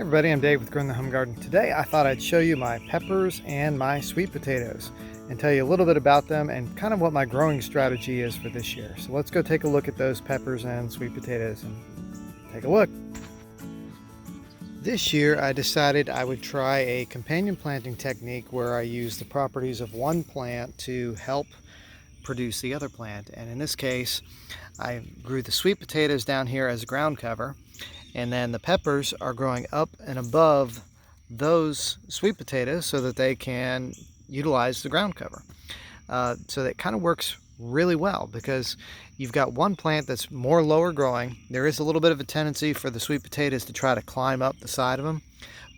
Hey everybody, I'm Dave with Growing the Home Garden. Today I thought I'd show you my peppers and my sweet potatoes and tell you a little bit about them and kind of what my growing strategy is for this year. So let's go take a look at those peppers and sweet potatoes and take a look. This year I decided I would try a companion planting technique where I use the properties of one plant to help produce the other plant. And in this case, I grew the sweet potatoes down here as ground cover, and then the peppers are growing up and above those sweet potatoes so that they can utilize the ground cover. So that kind of works really well because you've got one plant that's more lower growing. There is a little bit of a tendency for the sweet potatoes to try to climb up the side of them,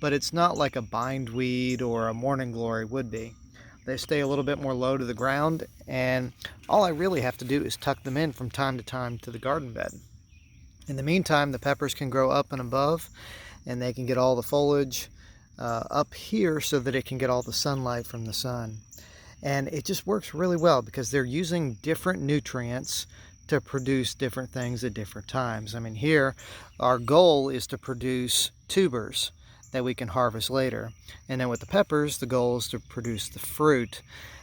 but it's not like a bindweed or a morning glory would be. They stay a little bit more low to the ground, and all I really have to do is tuck them in from time to time to the garden bed. In the meantime, the peppers can grow up and above, and they can get all the foliage up here so that it can get all the sunlight from the sun. And it just works really well because they're using different nutrients to produce different things at different times. I mean, here our goal is to produce tubers that we can harvest later. And then with the peppers, the goal is to produce the fruit.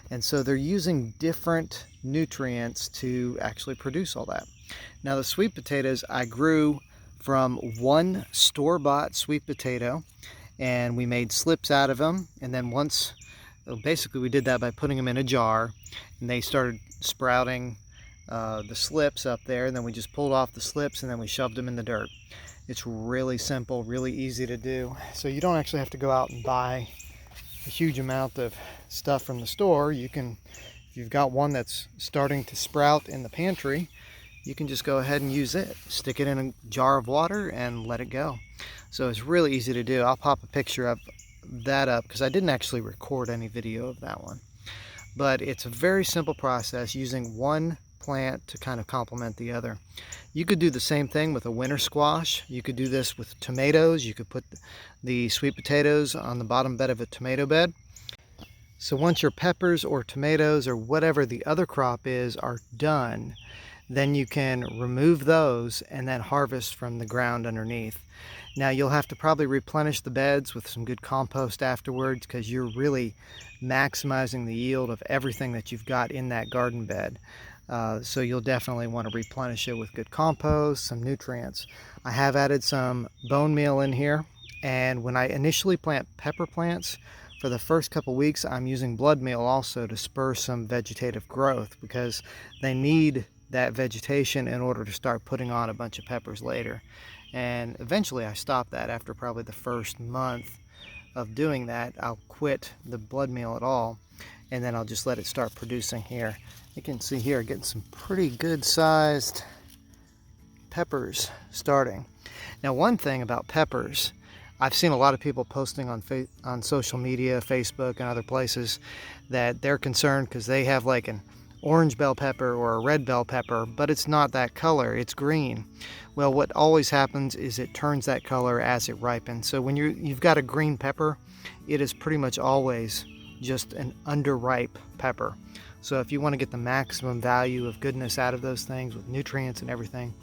And so they're using different nutrients to actually produce all that. Now the sweet potatoes I grew from one store-bought sweet potato, and we made slips out of them. And then basically we did that by putting them in a jar, and they started sprouting the slips up there, and then we just pulled off the slips and then we shoved them in the dirt. It's really simple, really easy to do. So you don't actually have to go out and buy a huge amount of stuff from the store. You can, if you've got one that's starting to sprout in the pantry, you can just go ahead and use it. Stick it in a jar of water and let it go. So it's really easy to do. I'll pop a picture of that up because I didn't actually record any video of that one. But it's a very simple process using one plant to kind of complement the other. You could do the same thing with a winter squash. You could do this with tomatoes. You could put the sweet potatoes on the bottom bed of a tomato bed. So once your peppers or tomatoes or whatever the other crop is are done, then you can remove those and then harvest from the ground underneath. Now you'll have to probably replenish the beds with some good compost afterwards because you're really maximizing the yield of everything that you've got in that garden bed. So you'll definitely want to replenish it with good compost, some nutrients. I have added some bone meal in here, and when I initially plant pepper plants, for the first couple weeks I'm using blood meal also to spur some vegetative growth because they need that vegetation in order to start putting on a bunch of peppers later. And eventually I stopped that after probably the first month of doing that. I'll quit the blood meal at all, and then I'll just let it start producing here. You can see here getting some pretty good sized peppers starting. Now one thing about peppers, I've seen a lot of people posting on social media, Facebook and other places, that they're concerned because they have like an orange bell pepper or a red bell pepper, but it's not that color, it's green. Well, what always happens is it turns that color as it ripens. So when you've got a green pepper, it is pretty much always just an underripe pepper. So if you want to get the maximum value of goodness out of those things with nutrients and everything,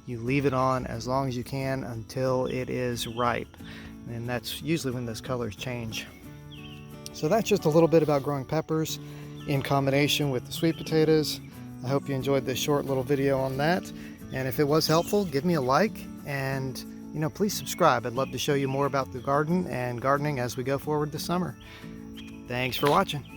you leave it on as long as you can until it is ripe. And that's usually when those colors change. So that's just a little bit about growing peppers in combination with the sweet potatoes. I hope you enjoyed this short little video on that. And if it was helpful, give me a like, and please subscribe. I'd love to show you more about the garden and gardening as we go forward this summer. Thanks for watching.